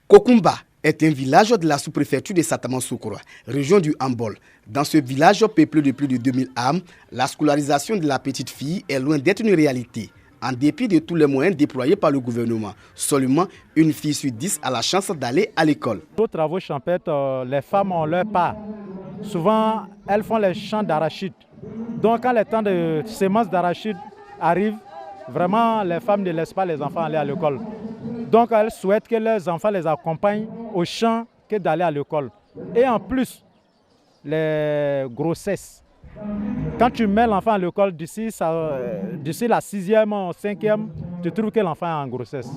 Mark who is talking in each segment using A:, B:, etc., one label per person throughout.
A: Kokumba est un village de la sous-préfecture de Satamansoukro, région du Hambol. Dans ce village peuplé de plus de 2000 âmes, la scolarisation de la petite fille est loin d'être une réalité. En dépit de tous les moyens déployés par le gouvernement, seulement une fille sur 10 a la chance d'aller à l'école.
B: Aux travaux champêtres, les femmes ont leur part. Souvent, elles font les champs d'arachide. Donc, quand le temps de semences d'arachide arrive, vraiment, les femmes ne laissent pas les enfants aller à l'école. Donc, elles souhaitent que leurs enfants les accompagnent au champ que d'aller à l'école. Et en plus, les grossesses. Quand tu mets l'enfant à l'école d'ici la 6e ou 5e, tu trouves que l'enfant est en grossesse.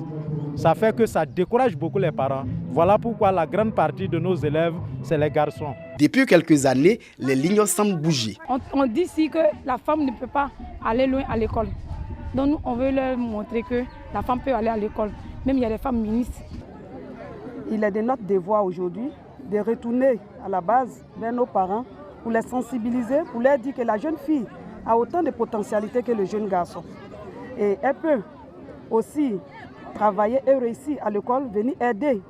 B: Ça fait que ça décourage beaucoup les parents. Voilà pourquoi la grande partie de nos élèves, c'est les garçons.
A: Depuis quelques années, les lignes semblent bouger.
C: On dit ici que la femme ne peut pas aller loin à l'école. Donc nous, on veut leur montrer que la femme peut aller à l'école. Même il y a des femmes ministres.
D: Il est de notre devoir aujourd'hui de retourner à la base vers nos parents pour les sensibiliser, pour leur dire que la jeune fille a autant de potentialité que le jeune garçon. Et elle peut aussi travailler et réussir à l'école, venir aider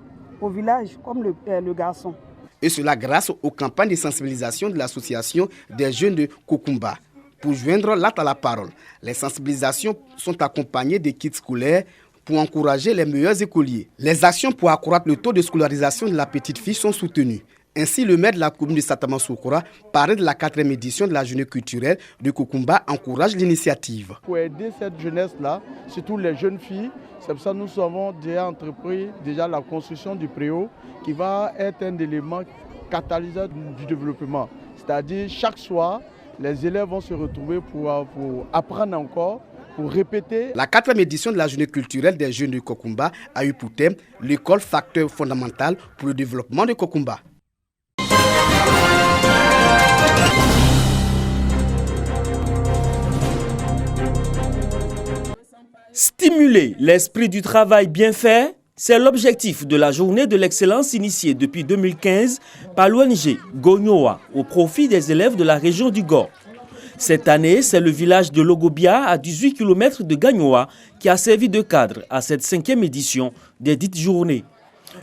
D: au village comme le garçon.
A: Et cela grâce aux campagnes de sensibilisation de l'association des jeunes de Kokumba. Pour joindre l'acte à la parole, les sensibilisations sont accompagnées de kits scolaires pour encourager les meilleurs écoliers. Les actions pour accroître le taux de scolarisation de la petite fille sont soutenues. Ainsi, le maire de la commune de Satamansoukro, paré de la 4e édition de la journée culturelle de Kokumba, encourage l'initiative.
E: Pour aider cette jeunesse-là, surtout les jeunes filles, c'est pour ça que nous avons déjà entrepris la construction du préau qui va être un élément catalyseur du développement. C'est-à-dire chaque soir, les élèves vont se retrouver pour apprendre encore, pour répéter.
A: La 4e édition de la journée culturelle des jeunes de Kokumba a eu pour thème l'école facteur fondamental pour le développement de Kokumba.
F: Stimuler l'esprit du travail bien fait, c'est l'objectif de la journée de l'excellence initiée depuis 2015 par l'ONG Gonyoa au profit des élèves de la région du Gor. Cette année, c'est le village de Logobia à 18 km de Gagnoa qui a servi de cadre à cette 5e édition des dites journées.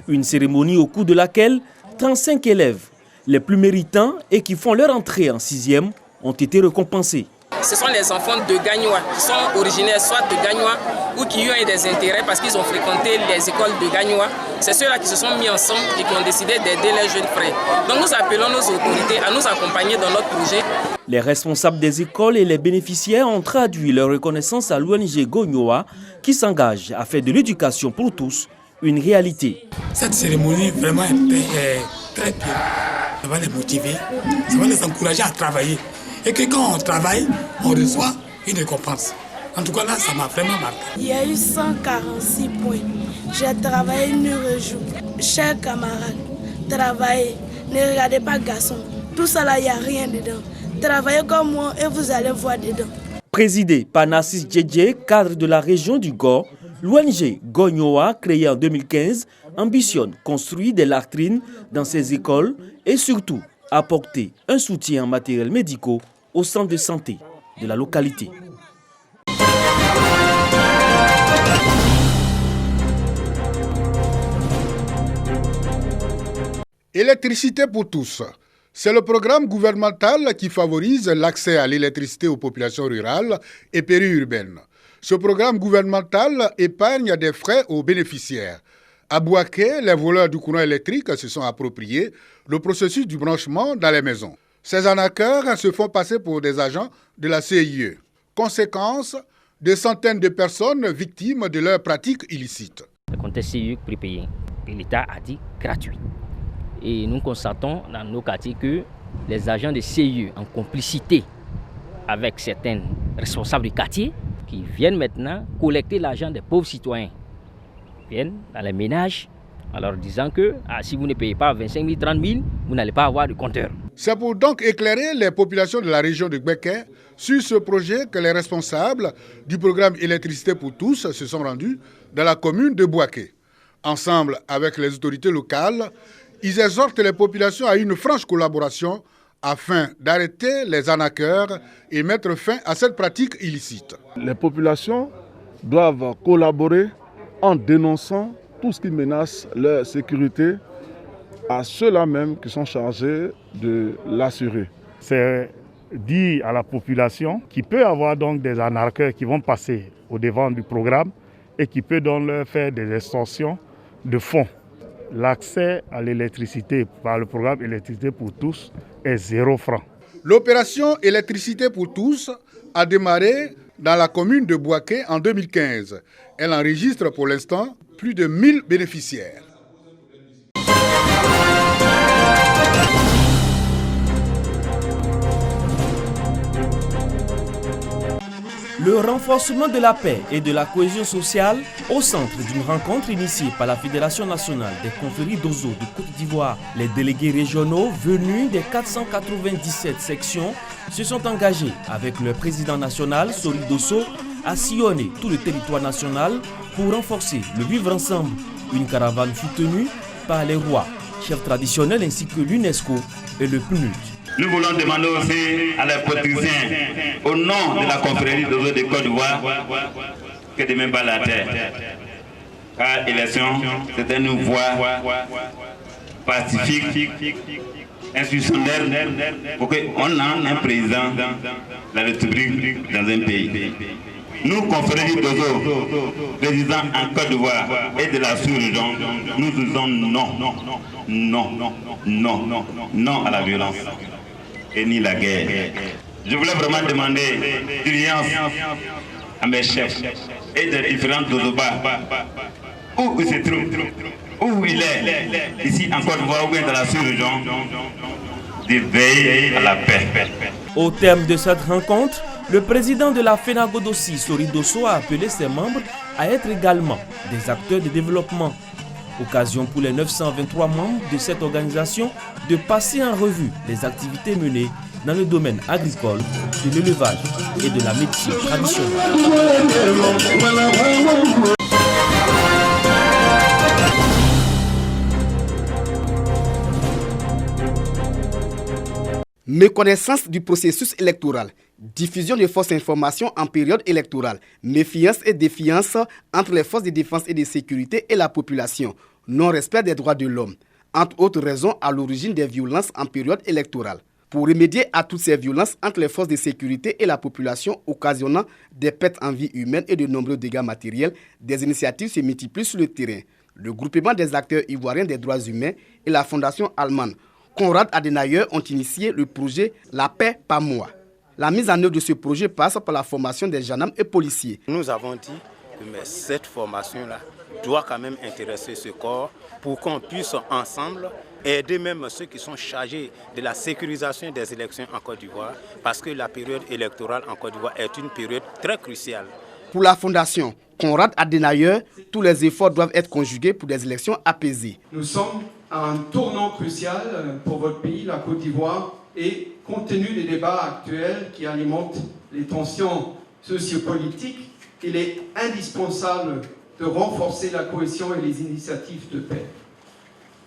F: Une cérémonie au cours de laquelle 35 élèves, les plus méritants et qui font leur entrée en 6e, ont été récompensés.
G: Ce sont les enfants de Gagnoa qui sont originaires soit de Gagnoa ou qui ont eu des intérêts parce qu'ils ont fréquenté les écoles de Gagnoa. C'est ceux-là qui se sont mis ensemble et qui ont décidé d'aider les jeunes frères. Donc nous appelons nos autorités à nous accompagner dans notre projet.
F: Les responsables des écoles et les bénéficiaires ont traduit leur reconnaissance à l'ONG Gonyoa qui s'engage à faire de l'éducation pour tous une réalité.
H: Cette cérémonie vraiment est très bien. Ça va les motiver, ça va les encourager à travailler. Et que quand on travaille, on reçoit une récompense. En tout cas là, ça m'a vraiment marqué.
I: Il y a eu 146 points. J'ai travaillé 9 jours. Chers camarades, travaillez. Ne regardez pas garçon. Tout ça là, il n'y a rien dedans. Travaillez comme moi et vous allez voir dedans.
F: Présidé par Narcisse Djedje, cadre de la région du Gor, l'ONG Gonyoa, créée en 2015, ambitionne construire des latrines dans ces écoles et surtout apporter un soutien en matériel médicaux au centre de santé de la localité.
J: Électricité pour tous. C'est le programme gouvernemental qui favorise l'accès à l'électricité aux populations rurales et périurbaines. Ce programme gouvernemental épargne des frais aux bénéficiaires. À Bouaké, les voleurs du courant électrique se sont appropriés le processus du branchement dans les maisons. Ces arnaqueurs se font passer pour des agents de la CIE. Conséquence, des centaines de personnes victimes de leurs pratiques illicites.
K: Le compte CIE prépayé, l'État a dit gratuit. Et nous constatons dans nos quartiers que les agents de CIE, en complicité avec certains responsables du quartier, qui viennent maintenant collecter l'argent des pauvres citoyens, viennent dans les ménages en leur disant que si vous ne payez pas 25 000, 30 000, vous n'allez pas avoir de compteur.
J: C'est pour donc éclairer les populations de la région de Gbeke sur ce projet que les responsables du programme Électricité pour tous se sont rendus dans la commune de Bouaké. Ensemble avec les autorités locales, ils exhortent les populations à une franche collaboration afin d'arrêter les arnaqueurs et mettre fin à cette pratique illicite.
E: Les populations doivent collaborer en dénonçant tout ce qui menace leur sécurité à ceux-là même qui sont chargés de l'assurer.
L: C'est dit à la population qu'il peut y avoir donc des arnaqueurs qui vont passer au devant du programme et qui peut donc leur faire des extorsions de fonds. L'accès à l'électricité par le programme Électricité pour tous est 0 francs.
J: L'opération Électricité pour tous a démarré dans la commune de Bouaké en 2015. Elle enregistre pour l'instant plus de 1000 bénéficiaires.
F: Le renforcement de la paix et de la cohésion sociale au centre d'une rencontre initiée par la Fédération nationale des confréries d'Ozo de Côte d'Ivoire. Les délégués régionaux venus des 497 sections se sont engagés avec le président national, Sori Dosso, à sillonner tout le territoire national pour renforcer le vivre ensemble. Une caravane fut tenue par les rois, chefs traditionnels ainsi que l'UNESCO et le PNUD.
M: Nous voulons demander aussi à les politiciens, au nom de la confrérie d'Ozo de Côte d'Ivoire, que de même pas la terre. Car l'élection, c'est une voie pacifique, institutionnelle, pour qu'on ait un président de la République dans un pays. Nous, confréries d'Ozo, résidents en Côte d'Ivoire et de la sous-région, nous disons non à la violence et ni la guerre. Je voulais vraiment demander d'urgence à mes chefs et des différents Dozobas où il se trouve, où il est, ici en Côte d'Ivoire ou bien dans la sous-région, de veiller à la paix.
F: Au terme de cette rencontre, le président de la FENAGODOSI, Sori Dosso, a appelé ses membres à être également des acteurs de développement. Occasion pour les 923 membres de cette organisation de passer en revue les activités menées dans le domaine agricole, de l'élevage et de la médecine traditionnelle.
A: Méconnaissance du processus électoral, diffusion de fausses informations en période électorale, méfiance et défiance entre les forces de défense et de sécurité et la population, non-respect des droits de l'homme, entre autres raisons à l'origine des violences en période électorale. Pour remédier à toutes ces violences entre les forces de sécurité et la population occasionnant des pertes en vie humaine et de nombreux dégâts matériels, des initiatives se multiplient sur le terrain. Le groupement des acteurs ivoiriens des droits humains et la fondation allemande Konrad Adenauer ont initié le projet La paix par moi. La mise en œuvre de ce projet passe par la formation des gendarmes et policiers.
N: Nous avons dit que cette formation-là doit quand même intéresser ce corps pour qu'on puisse ensemble aider même ceux qui sont chargés de la sécurisation des élections en Côte d'Ivoire, parce que la période électorale en Côte d'Ivoire est une période très cruciale.
A: Pour la fondation Konrad Adenauer, tous les efforts doivent être conjugués pour des élections apaisées.
O: Nous sommes à un tournant crucial pour votre pays, la Côte d'Ivoire, et compte tenu des débats actuels qui alimentent les tensions sociopolitiques, il est indispensable de renforcer la cohésion et les initiatives de paix.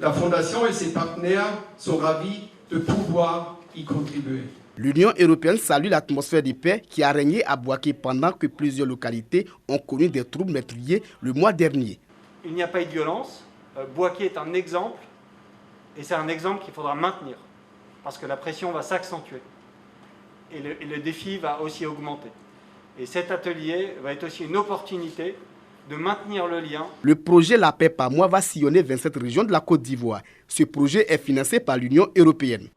O: La Fondation et ses partenaires sont ravis de pouvoir y contribuer.
A: L'Union européenne salue l'atmosphère de paix qui a régné à Bouaké pendant que plusieurs localités ont connu des troubles meurtriers le mois dernier.
P: Il n'y a pas eu de violence. Bouaké est un exemple, et c'est un exemple qu'il faudra maintenir, parce que la pression va s'accentuer, et le défi va aussi augmenter. Et cet atelier va être aussi une opportunité de maintenir le lien.
A: Le projet La paix par moi va sillonner 27 régions de la Côte d'Ivoire. Ce projet est financé par l'Union européenne.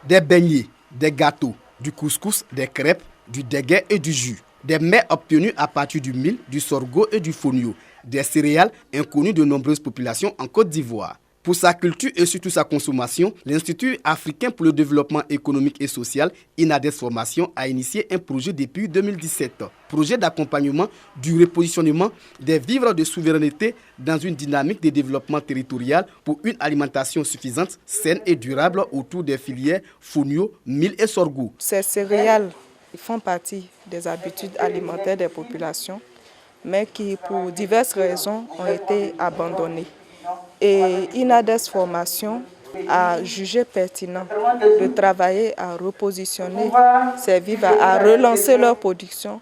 A: Des beignets, des gâteaux, du couscous, des crêpes, du déguet et du jus. Des mets obtenus à partir du mil, du sorgho et du fonio. Des céréales inconnues de nombreuses populations en Côte d'Ivoire. Pour sa culture et surtout sa consommation, l'Institut africain pour le développement économique et social, INADES Formation, a initié un projet depuis 2017. Projet d'accompagnement du repositionnement des vivres de souveraineté dans une dynamique de développement territorial pour une alimentation suffisante, saine et durable autour des filières fonio, mil et sorgho.
Q: Ces céréales font partie des habitudes alimentaires des populations, mais qui, pour diverses raisons, ont été abandonnées. Et INADES Formation a jugé pertinent de travailler à repositionner ces vivres, à relancer leur production,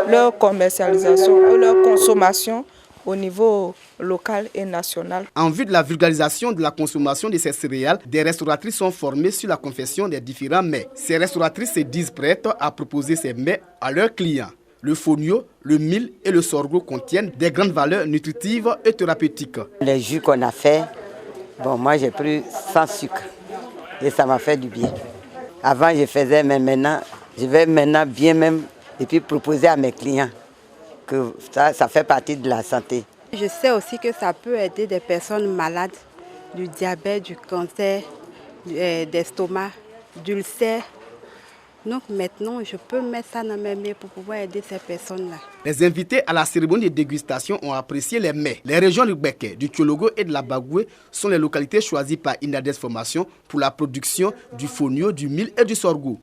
Q: leur commercialisation et leur consommation au niveau local et national.
A: En vue de la vulgarisation de la consommation de ces céréales, des restauratrices sont formées sur la confection des différents mets. Ces restauratrices se disent prêtes à proposer ces mets à leurs clients. Le fonio, le mil et le sorgho contiennent des grandes valeurs nutritives et thérapeutiques.
R: Les jus qu'on a fait, bon, moi j'ai pris sans sucre et ça m'a fait du bien. Avant je faisais, mais maintenant, je vais bien même et puis proposer à mes clients que ça fait partie de la santé.
S: Je sais aussi que ça peut aider des personnes malades du diabète, du cancer, d'estomac, d'ulcère. Donc maintenant, je peux mettre ça dans mes mets pour pouvoir aider ces personnes-là.
A: Les invités à la cérémonie de dégustation ont apprécié les mets. Les régions du Béké, du Tchologo et de la Bagoué sont les localités choisies par Inades Formation pour la production du fonio, du mil et du sorgho.